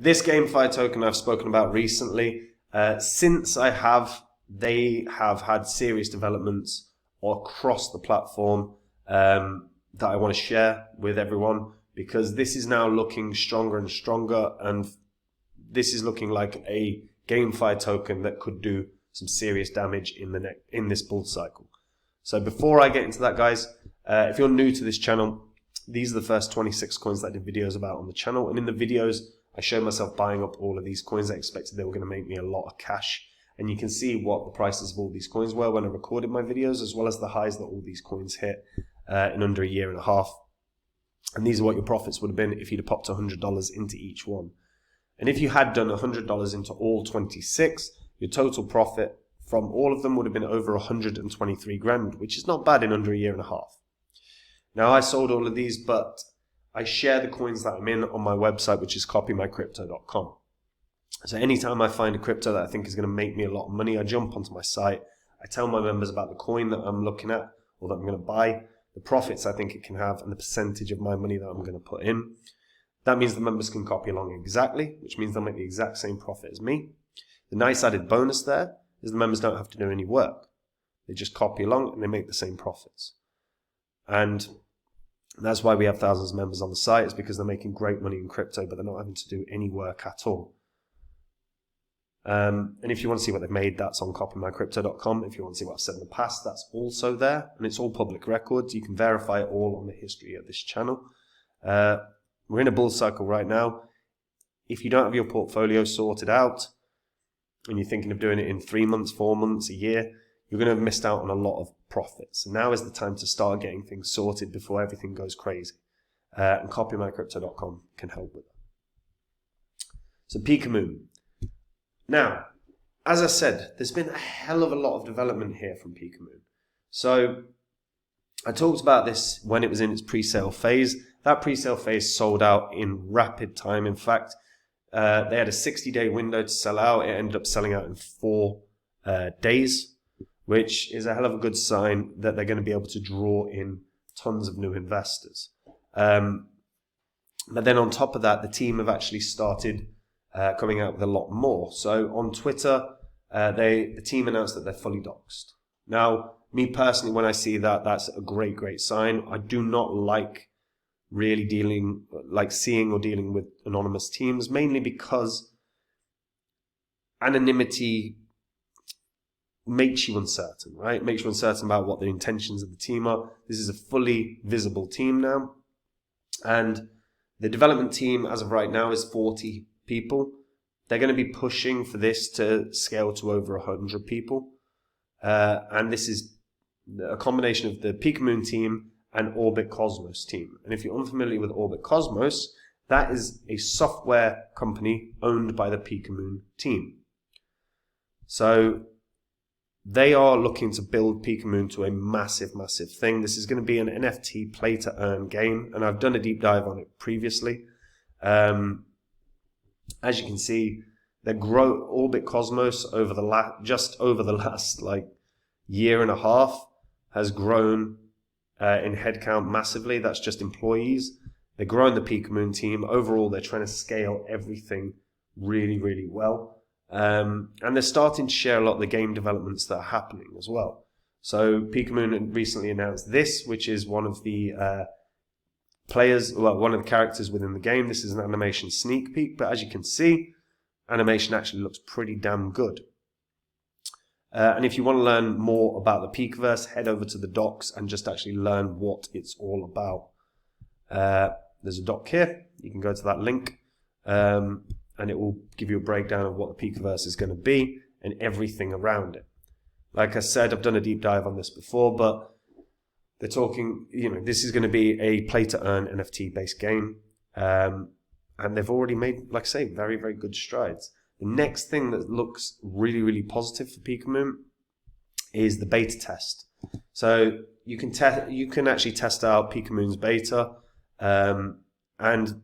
This Gamefi token I've spoken about recently. Since they have had serious developments across the platform that I want to share with everyone, because this is now looking stronger and stronger, and this is looking like a Gamefi token that could do some serious damage in this bull cycle. So before I get into that, guys, if you're new to this channel, these are the first 26 coins that I did videos about on the channel, and in the videos I showed myself buying up all of these coins. I expected they were going to make me a lot of cash, and you can see what the prices of all these coins were when I recorded my videos, as well as the highs that all these coins hit in under a year and a half. And these are what your profits would have been if you'd have popped $100 into each one. And if you had done $100 into all 26, your total profit from all of them would have been over 123 grand, which is not bad in under a year and a half. Now, I sold all of these, but I share the coins that I'm in on my website, which is copymycrypto.com. So anytime I find a crypto that I think is going to make me a lot of money, I jump onto my site. I tell my members about the coin that I'm looking at or that I'm going to buy, the profits I think it can have, and the percentage of my money that I'm going to put in. That means the members can copy along exactly, which means they'll make the exact same profit as me. The nice added bonus there is the members don't have to do any work. They just copy along and they make the same profits. And that's why we have thousands of members on the site, is because they're making great money in crypto, but they're not having to do any work at all. And if you want to see what they've made, that's on copymycrypto.com. If you want to see what I've said in the past, that's also there, and it's all public records. You can verify it all on the history of this channel. We're in a bull cycle right now. If you don't have your portfolio sorted out and you're thinking of doing it in 3 months, 4 months, a year, you're going to have missed out on a lot of profits. And now is the time to start getting things sorted before everything goes crazy. And copymycrypto.com can help with that. So Pekamoon. Now, as I said, there's been a hell of a lot of development here from Pekamoon. So I talked about this when it was in its pre-sale phase. That pre-sale phase sold out in rapid time. In fact, they had a 60-day window to sell out. It ended up selling out in 4 days, which is a hell of a good sign that they're going to be able to draw in tons of new investors. But then on top of that, the team have actually started coming out with a lot more. So on Twitter, the team announced that they're fully doxed. Now, me personally, when I see that, that's a great, great sign. I do not like really seeing or dealing with anonymous teams, mainly because anonymity makes you uncertain, right? Makes you uncertain about what the intentions of the team are. This is a fully visible team now. And the development team, as of right now, is 40 people. They're going to be pushing for this to scale to over 100 people. And this is a combination of the Pikamoon team and Orbit Cosmos team. And if you're unfamiliar with Orbit Cosmos, that is a software company owned by the Pikamoon team. So they are looking to build Pikamoon to a massive, massive thing. This is going to be an NFT play-to-earn game, and I've done a deep dive on it previously. As you can see, their Orbit Cosmos over just over the last year and a half has grown in headcount massively. That's just employees. They're growing the Pikamoon team. Overall, they're trying to scale everything really, really well. And they're starting to share a lot of the game developments that are happening as well. So Pikamoon recently announced this, which is one of the one of the characters within the game. This is an animation sneak peek, but as you can see, animation actually looks pretty damn good. And if you want to learn more about the Pikaverse, head over to the docs and just actually learn what it's all about. There's a doc here. You can go to that link, and it will give you a breakdown of what the Pikaverse is going to be and everything around it. Like I said, I've done a deep dive on this before, but they're talking, this is going to be a play-to-earn NFT-based game. And they've already made, like I say, very, very good strides. The next thing that looks really, really positive for Pikamoon is the beta test. So you can actually test out Pikamoon's beta, and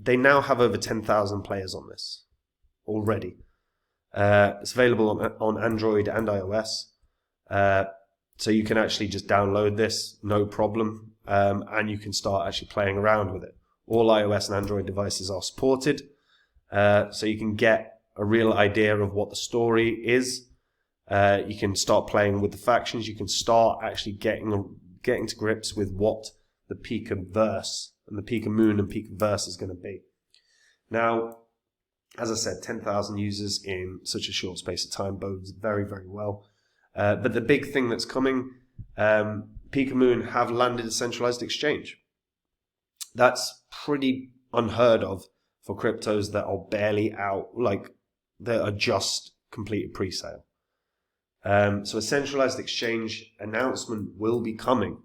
they now have over 10,000 players on this already. It's available on Android and iOS. So you can actually just download this, no problem, and you can start actually playing around with it. All iOS and Android devices are supported. so you can get a real idea of what the story is. You can start playing with the factions. You can start actually getting to grips with what the Pika verse and the Pikamoon and Pika verse is going to be. Now, as I said, 10,000 users in such a short space of time bodes very, very well. But the big thing that's coming, Pekamoon have landed a centralized exchange. That's pretty unheard of for cryptos that are barely out, like that are just completed pre-sale. So a centralized exchange announcement will be coming.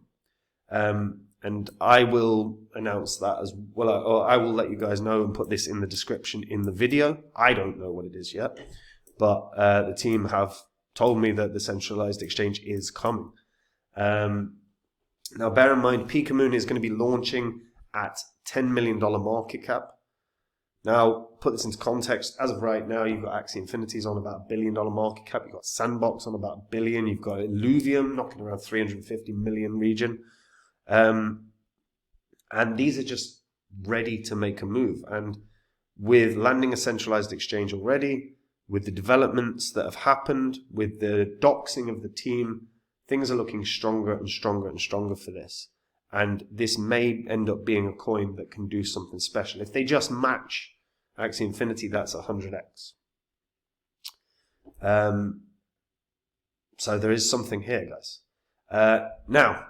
And I will announce that as well, or I will let you guys know and put this in the description in the video. I don't know what it is yet, but the team have told me that the centralized exchange is coming. Now, bear in mind, Pikamoon is going to be launching at $10 million market cap. Now, put this into context. As of right now, you've got Axie Infinity's on about $1 billion market cap. You've got Sandbox on about $1 billion. You've got Illuvium knocking around 350 million region. And these are just ready to make a move. And with landing a centralized exchange already, with the developments that have happened, with the doxing of the team, things are looking stronger and stronger and stronger for this. And this may end up being a coin that can do something special. If they just match Axie Infinity, that's 100x. So there is something here, guys. Now,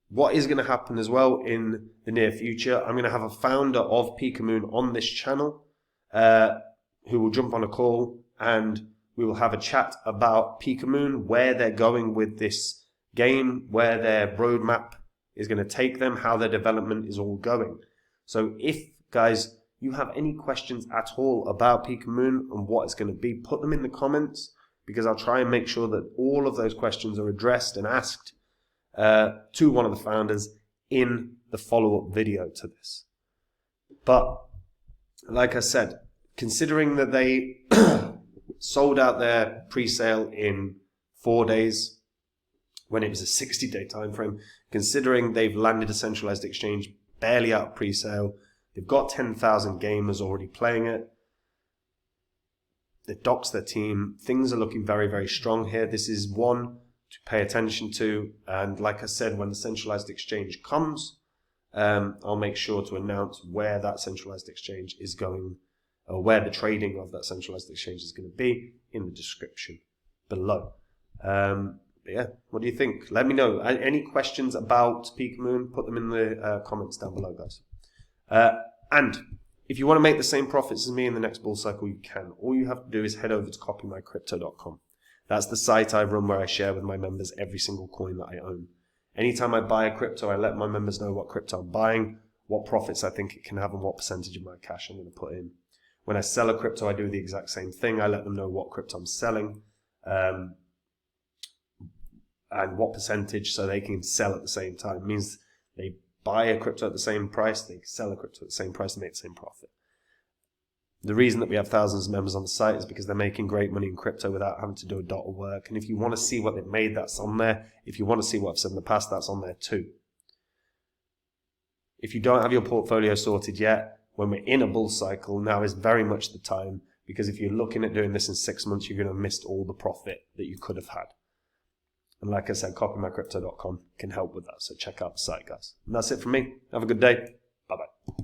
what is going to happen as well in the near future, I'm going to have a founder of Pikamoon on this channel who will jump on a call, and we will have a chat about Pikamoon, where they're going with this game, where their roadmap is going to take them, how their development is all going. So if, guys, you have any questions at all about Pikamoon and what it's going to be, put them in the comments, because I'll try and make sure that all of those questions are addressed and asked to one of the founders in the follow-up video to this. But like I said, considering that they sold out their pre-sale in 4 days when it was a 60-day time frame, considering they've landed a centralized exchange barely out of pre-sale, they've got 10,000 gamers already playing it, they've doxed their team, things are looking very, very strong here. This is one to pay attention to, and like I said, when the centralized exchange comes, I'll make sure to announce where that centralized exchange is going, or where the trading of that centralized exchange is going to be in the description below. But yeah, what do you think? Let me know. Any questions about Pikamoon, put them in the comments down below, guys. And if you want to make the same profits as me in the next bull cycle, you can. All you have to do is head over to copymycrypto.com. That's the site I run where I share with my members every single coin that I own. Anytime I buy a crypto, I let my members know what crypto I'm buying, what profits I think it can have, and what percentage of my cash I'm going to put in. When I sell a crypto, I do the exact same thing. I let them know what crypto I'm selling and what percentage, so they can sell at the same time. It means they buy a crypto at the same price, they sell a crypto at the same price, and make the same profit. The reason that we have thousands of members on the site is because they're making great money in crypto without having to do a dot of work. And if you want to see what they've made, that's on there. If you want to see what I've said in the past, that's on there too. If you don't have your portfolio sorted yet, when we're in a bull cycle, now is very much the time, because if you're looking at doing this in 6 months, you're going to have missed all the profit that you could have had. And like I said, copymycrypto.com can help with that. So check out the site, guys. And that's it from me. Have a good day. Bye-bye.